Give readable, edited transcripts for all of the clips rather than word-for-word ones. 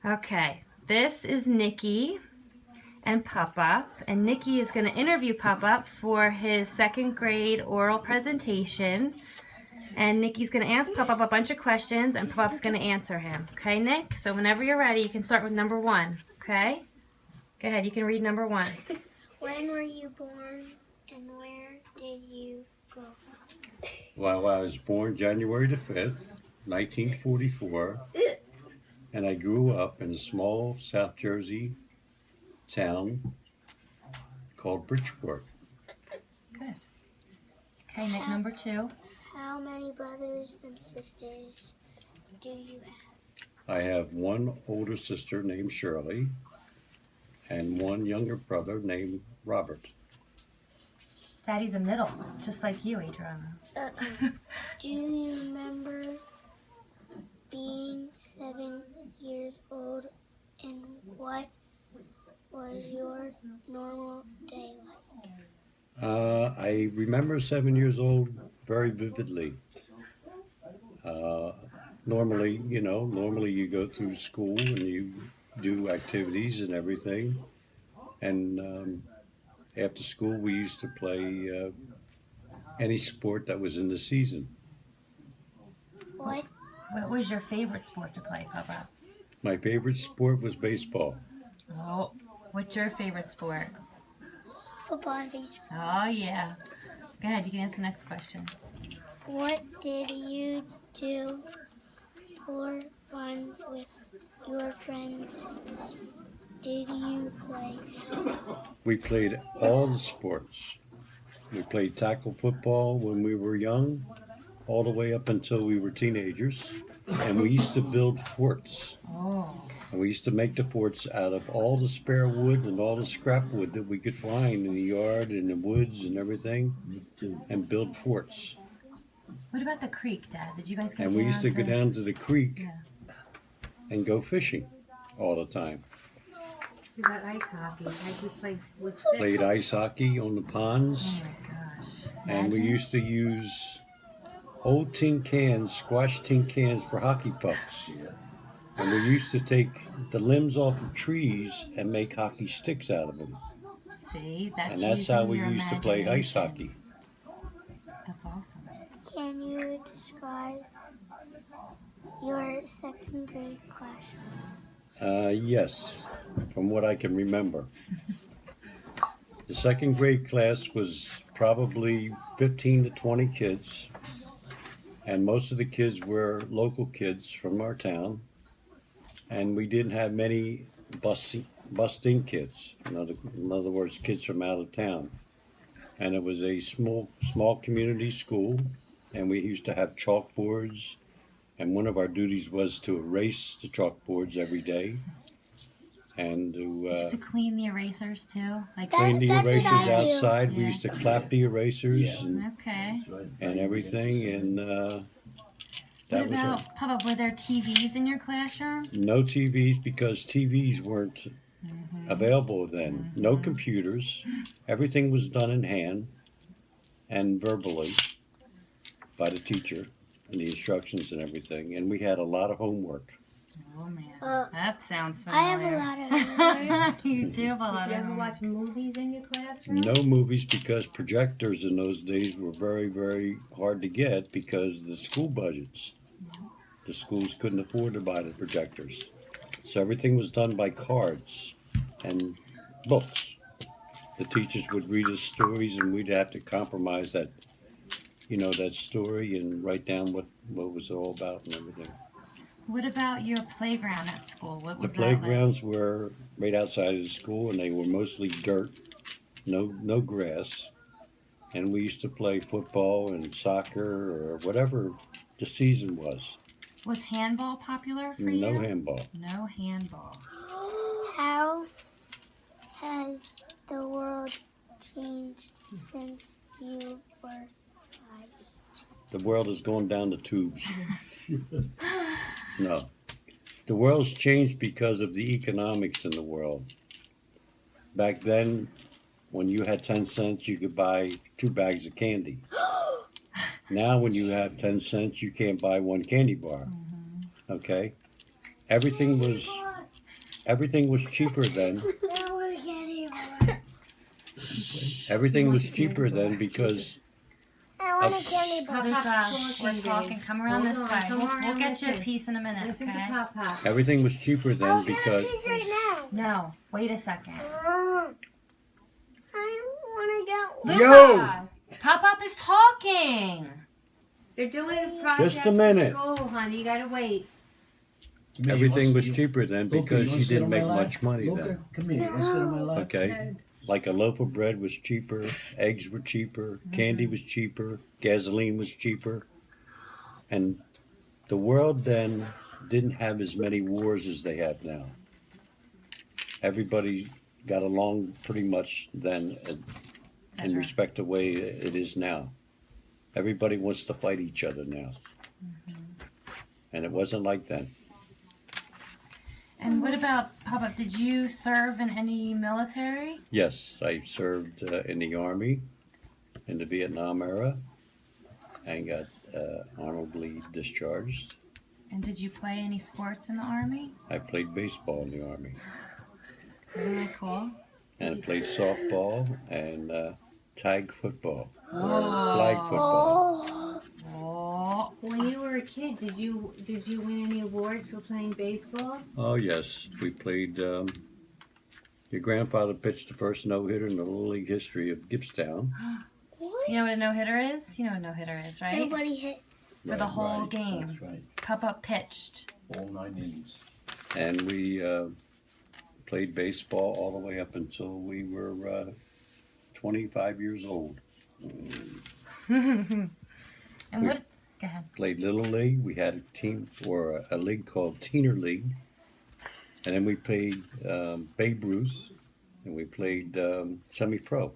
Okay, this is Nikki and Pop-Up, and Nikki is going to interview Pop-Up for his second grade oral presentation. And Nikki's going to ask Pop-Up a bunch of questions, and Pop-Up's going to answer him. Okay, Nick? So whenever you're ready, you can start with number 1. Okay? Go ahead, you can read number 1. When were you born and where did you go? Well, I was born January the 5th, 1944, and I grew up in a small South Jersey town called Bridgeport. Good. Okay, Nick, number 2. How many brothers and sisters do you have? I have one older sister named Shirley and one younger brother named Robert. Daddy's a middle, just like you, Adriana. Do you remember being 7 years old and what was your normal day like? I remember 7 years old very vividly. Normally you go through school and you do activities and everything. And after school, we used to play any sport that was in the season. What? What was your favorite sport to play, Papa? My favorite sport was baseball. Oh, what's your favorite sport? Football and baseball. Oh, yeah. Go ahead, you can answer the next question. What did you do for fun with your friends? Did you play sports? We played all the sports. We played tackle football when we were young, all the way up until we were teenagers. And we used to build forts. Oh. And we used to make the forts out of all the spare wood and all the scrap wood that we could find in the yard, in the woods and everything. Me too. And build forts. What about the creek, Dad? Did you guys get And we used to go down to the creek and go fishing all the time. What about ice hockey? How'd you play with sticks? Played ice hockey on the ponds. Oh my gosh. And we Imagine. used to use old tin cans, squash tin cans for hockey pucks. Yeah. And we used to take the limbs off of trees and make hockey sticks out of them. See, that's And that's how using we your used to play ice imagination. hockey. That's awesome. Can you describe your second grade classroom? Yes, from what I can remember. The second grade class was probably 15 to 20 kids. And most of the kids were local kids from our town. And we didn't have many busting kids. In other words, kids from out of town. And it was a small community school. And we used to have chalkboards. And one of our duties was to erase the chalkboards every day. And Did you have to to clean the erasers too? Like clean the That's what erasers I do. outside. We Yeah. used to clap the erasers Yeah. okay. That's right. and everything. And What that was about Papa? Were there TVs in your classroom? no TVs because TVs weren't available then. No computers. Everything was done in hand and verbally by the teacher and the instructions and everything. And we had a lot of homework. Oh man, Uh, that sounds I have familiar. a lot of homework. You do have a lot Did you of ever homework. watch movies in your classroom? No movies because projectors in those days were very, very hard to get because of the school budgets. The schools couldn't afford to buy the projectors. So everything was done by cards and books. The teachers would read us stories and we'd have to compromise that, that story and write down what was it all about and everything. What about your playground at school? What The was that like? playgrounds were right outside of the school and they were mostly dirt, no grass. And we used to play football and soccer or whatever the season was. Was handball popular for you? No handball. No handball. How has the world changed since you were 5? The world has gone down the tubes. No. The world's changed because of the economics in the world. Back then, when you had 10 cents, you could buy 2 bags of candy. Now, when you have 10 cents, you can't buy 1 candy bar. Okay? Everything was everything was cheaper then. Now we're getting more. Everything was cheaper then because I want a candy bar. Luca, we're Talking, talking. Dave. Come around Hold this on, way. don't worry, We'll I'm get you a listening. piece in a minute, Listen okay? to Pop Pop. everything was cheaper then I'll because get a piece right now. No, wait a second. I want to get Yo! Luca, Pop-Up is talking. They're doing a project Just a minute. for school, honey. You gotta wait. everything was cheaper then Luca, because you wanna you sit didn't on my make lap? much money Luca, then. come here. You want to sit on my lap? Okay? Like a loaf of bread was cheaper, eggs were cheaper, candy was cheaper, gasoline was cheaper. And the world then didn't have as many wars as they have now. Everybody got along pretty much then in Better. respect to the way it is now. Everybody wants to fight each other now. And it wasn't like then. And what about Pop-Up? Did you serve in any military? Yes, I served in the Army in the Vietnam era and got honorably discharged. And did you play any sports in the Army? I played baseball in the Army Isn't that cool? and I played softball and tag football, Oh. flag football. Oh, Oh. When you were a kid, did you win any awards for playing baseball? Oh, yes, we played. Your grandfather pitched the first no-hitter in the Little League history of Gibbstown. what? You know what a no-hitter is? You know what a no-hitter is, right? Nobody hits. For the whole Right, game. That's right. Pop-Up pitched. All 9 innings. And we played baseball all the way up until we were 25 years old. And We- what? Go ahead. Played Little League. We had a team or a league called Teener League. And then we played Babe Ruth. And we played semi-pro,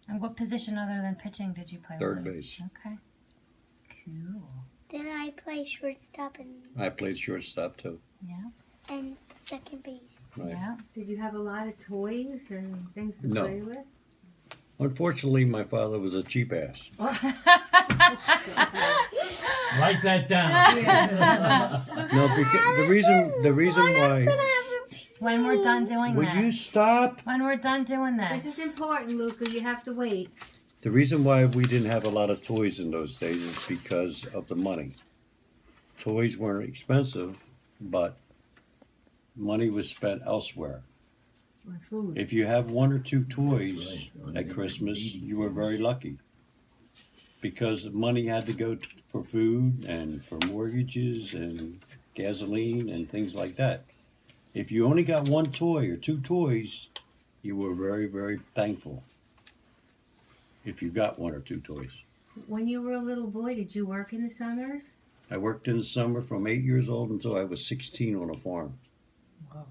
And what position other than pitching did you play? Was third it- base. Okay. Cool. Then I play shortstop I played shortstop too. and second base. Right. Yeah. Did you have a lot of toys and things to No. play with? Unfortunately, my father was a cheap ass. Write that down. No, because the reason why. When we're done doing Will this. you stop? When we're done doing this. This is important, Luca. You have to wait. The reason why we didn't have a lot of toys in those days is because of the money. Toys weren't expensive, but money was spent elsewhere. Or food. If you have one or two toys right. at Christmas, you were very lucky. Because money had to go for food and for mortgages and gasoline and things like that. If you only got one toy or two toys, you were very, very thankful. If you got one or two toys. When you were a little boy, did you work in the summers? I worked in the summer from 8 years old until I was 16 on a farm. Wow.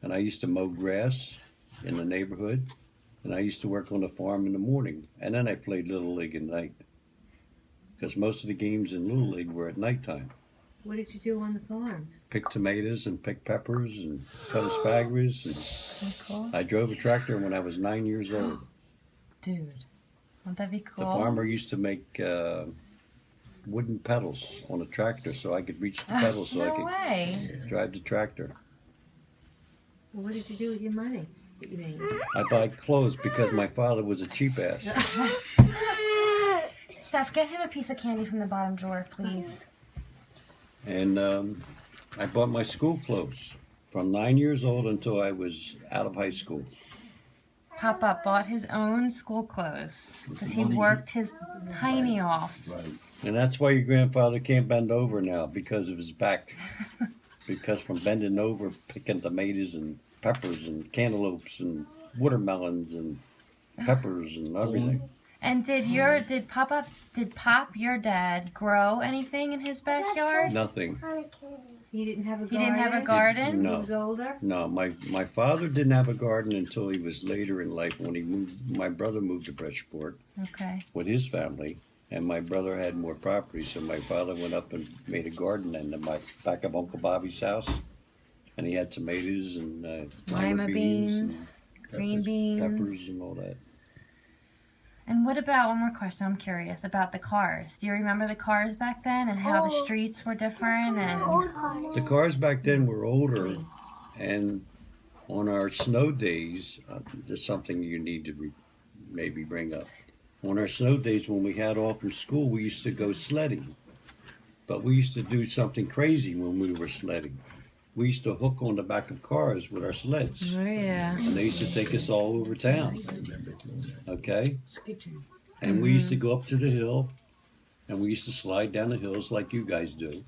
And I used to mow grass in the neighborhood. And I used to work on the farm in the morning. And then I played Little League at night. Because most of the games in Little League were at nighttime. What did you do on the farms? Pick tomatoes and pick peppers and cut asparagus. Isn't that cool? And I drove a tractor when I was 9 years old. Dude. Wouldn't that be cool? The farmer used to make wooden pedals on a tractor so I could reach the pedals so I No could way. drive the tractor. Well, what did you do with your money that you made? I buy clothes because my father was a cheap ass. Steph, get him a piece of candy from the bottom drawer, please. And I bought my school clothes from 9 years old until I was out of high school. Pop-Up bought his own school clothes because he Money. worked his hiney off. Right. And that's why your grandfather can't bend over now because of his back. Because from bending over, picking tomatoes and peppers and cantaloupes and watermelons and peppers and everything. And did Pop, your dad, grow anything in his backyard? Nothing. He didn't have a He garden? didn't have a garden? No. He was older? No, my father didn't have a garden until he was later in life when he moved. My brother moved to Bridgeport Okay. with his family, and my brother had more property, so my father went up and made a garden in the back of Uncle Bobby's house, and he had tomatoes and Lima beans, and green beans. peppers and all that. And what about, one more question, I'm curious about the cars. Do you remember the cars back then and how the Oh. streets were different? And Old cars. The cars back then were older, and on our snow days, there's something you need to maybe bring up. On our snow days, when we had off from school, we used to go sledding. But we used to do something crazy when we were sledding. We used to hook on the back of cars with our sleds. oh yeah. And they used to take us all over town. I remember doing that. Okay? Sketching. And we used to go up to the hill, and we used to slide down the hills like you guys do.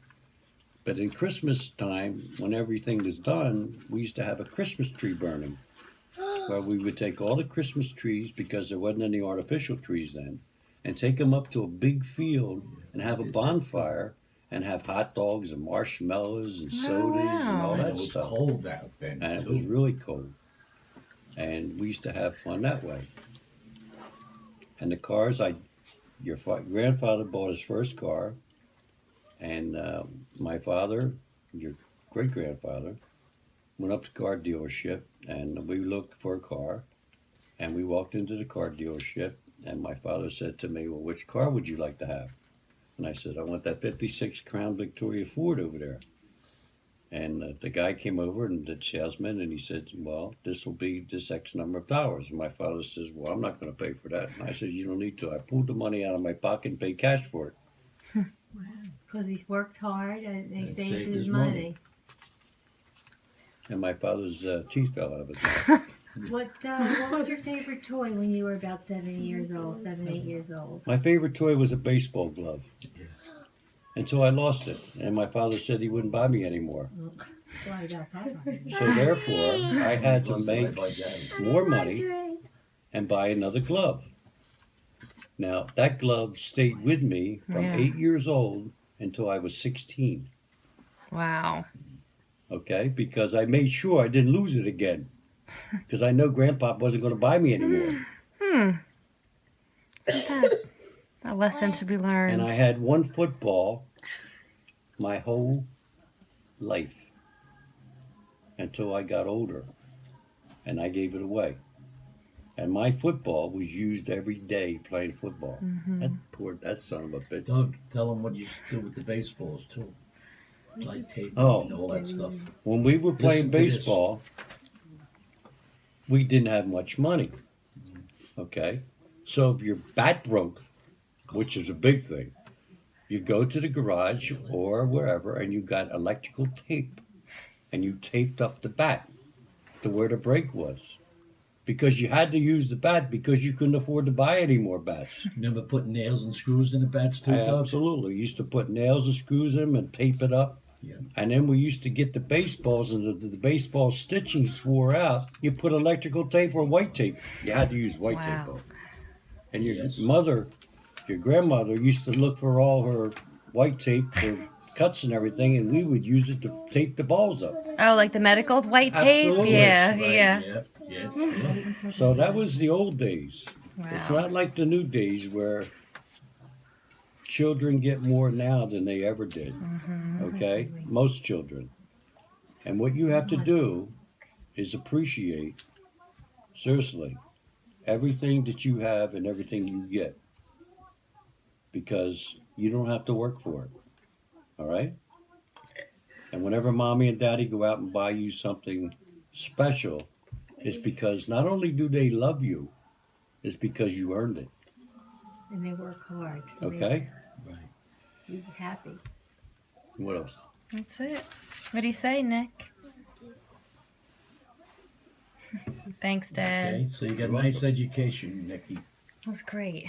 But in Christmas time, when everything was done, we used to have a Christmas tree burning, where we would take all the Christmas trees, because there wasn't any artificial trees then, and take them up to a big field and have a bonfire and have hot dogs and marshmallows and sodas and all wow. And that it was stuff. cold out then. And it too. was really cold. And we used to have fun that way. And the cars, your grandfather bought his first car, and my father, your great grandfather, went up to the car dealership, and we looked for a car, and we walked into the car dealership, and my father said to me, "Well, which car would you like to have?" And I said, "I want that '56 Crown Victoria Ford over there." And the guy came over, and the salesman, and he said, "Well, this will be this X number of dollars." And my father says, "Well, I'm not going to pay for that." And I said, "You don't need to." I pulled the money out of my pocket and paid cash for it. Because he worked hard and he And saved his money. And my father's teeth fell out of his mouth. What was your favorite toy when you were about 7 years old, 7, 8 years old? My favorite toy was a baseball glove. Until I lost it. And my father said he wouldn't buy me anymore. Why got Papa? So therefore, I had to Plus, make by Daddy. more money and buy another glove. Now, that glove stayed with me from Yeah. 8 years old until I was 16. Wow. Okay? Because I made sure I didn't lose it again. Because I know Grandpa wasn't going to buy me anymore. A lesson to be learned. And I had one football my whole life until I got older. And I gave it away. And my football was used every day playing football. That son of a bitch. Doug, tell him what you do with the baseballs too. Like tape Oh. and all that stuff. When we were playing Listen to this. baseball, we didn't have much money. Okay? So if your bat broke, which is a big thing, you go to the garage or wherever and you got electrical tape and you taped up the bat to where the break was. Because you had to use the bat because you couldn't afford to buy any more bats. Remember putting nails and screws in the bats too, Doug? Absolutely. Used to put nails and screws in them and tape it up. Yeah. And then we used to get the baseballs, and the baseball stitching swore out. You put electrical tape or white tape. You had to use white Wow. tape. Though. And your Yes. mother, your grandmother, used to look for all her white tape for cuts and everything, and we would use it to tape the balls up. Oh, like the medical white tape? Absolutely. Yeah, Right, yeah. Yeah. So that was the old days. It's Wow. not like the new days where children get more now than they ever did. Okay? Most children. And what you have to do is appreciate, seriously, everything that you have and everything you get. Because you don't have to work for it. All right? And whenever mommy and daddy go out and buy you something special, it's because not only do they love you, it's because you earned it. And they work hard. Okay? Right. He's happy. What else? That's it. What do you say, Nick? Thanks, Dad. Okay, so you got a nice education, Nikki. That was great.